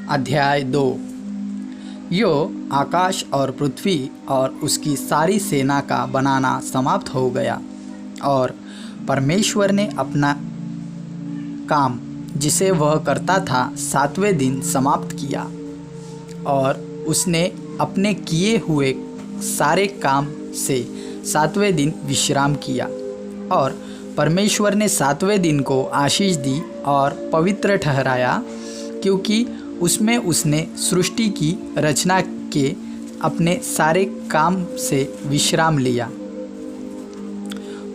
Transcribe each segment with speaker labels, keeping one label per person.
Speaker 1: अध्याय 2। यो आकाश और पृथ्वी और उसकी सारी सेना का बनाना समाप्त हो गया और परमेश्वर ने अपना काम जिसे वह करता था 7वें दिन समाप्त किया और उसने अपने किए हुए सारे काम से 7वें दिन विश्राम किया। और परमेश्वर ने 7वें दिन को आशीष दी और पवित्र ठहराया, क्योंकि उसमें उसने सृष्टि की रचना के अपने सारे काम से विश्राम लिया।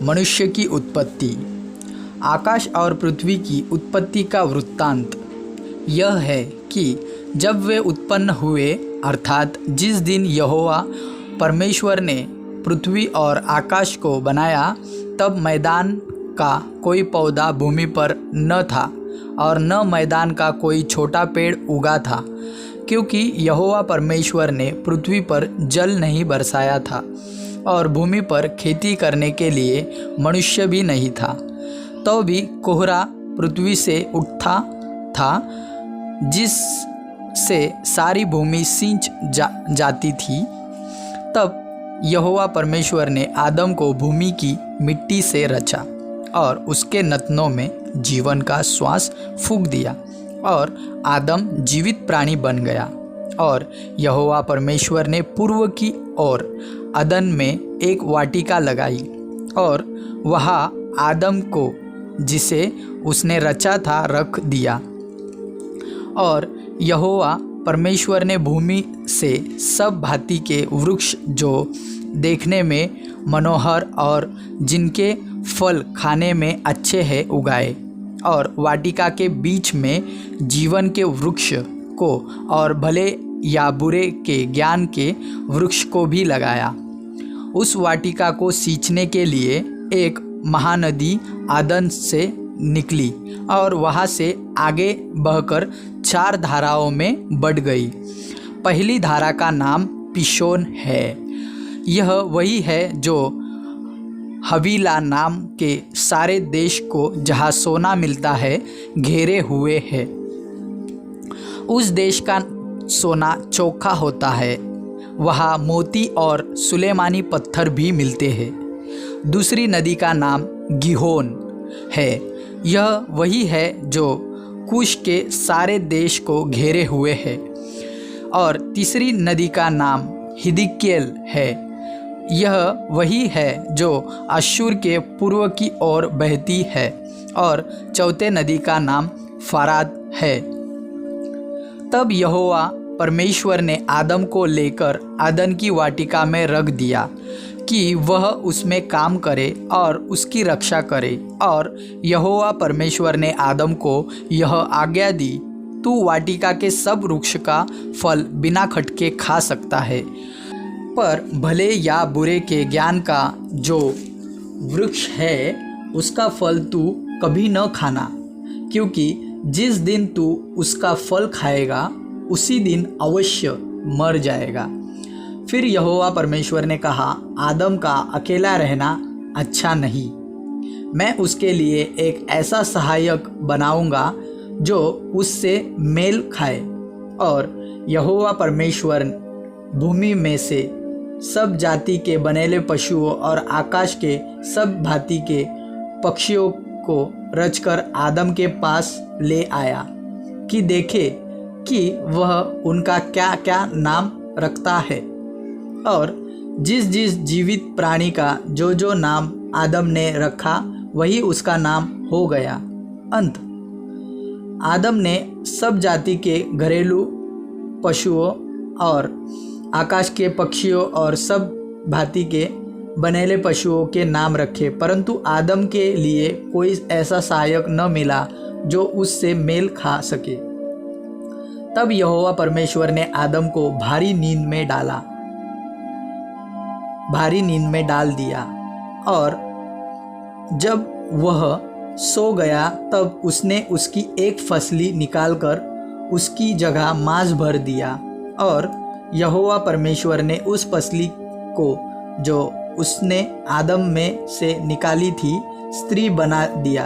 Speaker 1: मनुष्य की उत्पत्ति। आकाश और पृथ्वी की उत्पत्ति का वृत्तांत यह है कि जब वे उत्पन्न हुए, अर्थात जिस दिन यहोवा परमेश्वर ने पृथ्वी और आकाश को बनाया, तब मैदान का कोई पौधा भूमि पर न था और न मैदान का कोई छोटा पेड़ उगा था, क्योंकि यहोवा परमेश्वर ने पृथ्वी पर जल नहीं बरसाया था और भूमि पर खेती करने के लिए मनुष्य भी नहीं था। तो भी कोहरा पृथ्वी से उठता था, जिससे सारी भूमि सींच जाती थी। तब यहोवा परमेश्वर ने आदम को भूमि की मिट्टी से रचा और उसके नथनों में जीवन का श्वास फूंक दिया और आदम जीवित प्राणी बन गया। और यहोवा परमेश्वर ने पूर्व की ओर अदन में एक वाटिका लगाई और वहाँ आदम को, जिसे उसने रचा था, रख दिया। और यहोवा परमेश्वर ने भूमि से सब भांति के वृक्ष जो देखने में मनोहर और जिनके फल खाने में अच्छे हैं उगाए, और वाटिका के बीच में जीवन के वृक्ष को और भले या बुरे के ज्ञान के वृक्ष को भी लगाया। उस वाटिका को सींचने के लिए एक महानदी आदन से निकली और वहाँ से आगे बहकर 4 धाराओं में बढ़ गई। पहली धारा का नाम पिशोन है। यह वही है जो हवीला नाम के सारे देश को, जहाँ सोना मिलता है, घेरे हुए है। उस देश का सोना चोखा होता है, वहाँ मोती और सुलेमानी पत्थर भी मिलते हैं। दूसरी नदी का नाम गिहोन है। यह वही है जो कुश के सारे देश को घेरे हुए है। और तीसरी नदी का नाम हिदकियल है। यह वही है जो अश्शूर के पूर्व की ओर बहती है। और चौथे नदी का नाम फराद है। तब यहोवा परमेश्वर ने आदम को लेकर आदन की वाटिका में रख दिया कि वह उसमें काम करे और उसकी रक्षा करे। और यहोवा परमेश्वर ने आदम को यह आज्ञा दी, तू वाटिका के सब वृक्ष का फल बिना खटके खा सकता है, पर भले या बुरे के ज्ञान का जो वृक्ष है उसका फल तू कभी न खाना, क्योंकि जिस दिन तू उसका फल खाएगा उसी दिन अवश्य मर जाएगा। फिर यहोवा परमेश्वर ने कहा, आदम का अकेला रहना अच्छा नहीं। मैं उसके लिए एक ऐसा सहायक बनाऊंगा जो उससे मेल खाए। और यहोवा परमेश्वर भूमि में से सब जाति के बनेले पशुओं और आकाश के सब भांति के पक्षियों को रचकर आदम के पास ले आया कि देखे कि वह उनका क्या क्या नाम रखता है। और जिस जिस जीवित प्राणी का जो जो नाम आदम ने रखा, वही उसका नाम हो गया। अंत आदम ने सब जाति के घरेलू पशुओं और आकाश के पक्षियों और सब भांति के बनेले पशुओं के नाम रखे, परंतु आदम के लिए कोई ऐसा सहायक न मिला जो उससे मेल खा सके। तब यहोवा परमेश्वर ने आदम को भारी नींद में डाल दिया। और जब वह सो गया, तब उसने उसकी एक फसली निकालकर उसकी जगह मांस भर दिया। और यहोवा परमेश्वर ने उस फसली को, जो उसने आदम में से निकाली थी, स्त्री बना दिया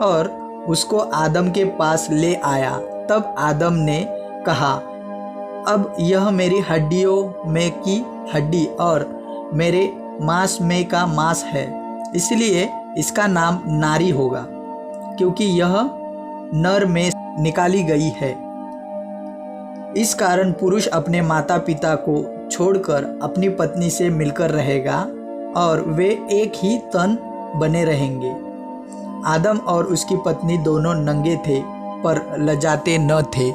Speaker 1: और उसको आदम के पास ले आया। तब आदम ने कहा, अब यह मेरी हड्डियों में की हड्डी और मेरे मांस में का मांस है, इसलिए इसका नाम नारी होगा, क्योंकि यह नर में निकाली गई है। इस कारण पुरुष अपने माता पिता को छोड़कर अपनी पत्नी से मिलकर रहेगा और वे एक ही तन बने रहेंगे। आदम और उसकी पत्नी दोनों नंगे थे पर लजाते न थे,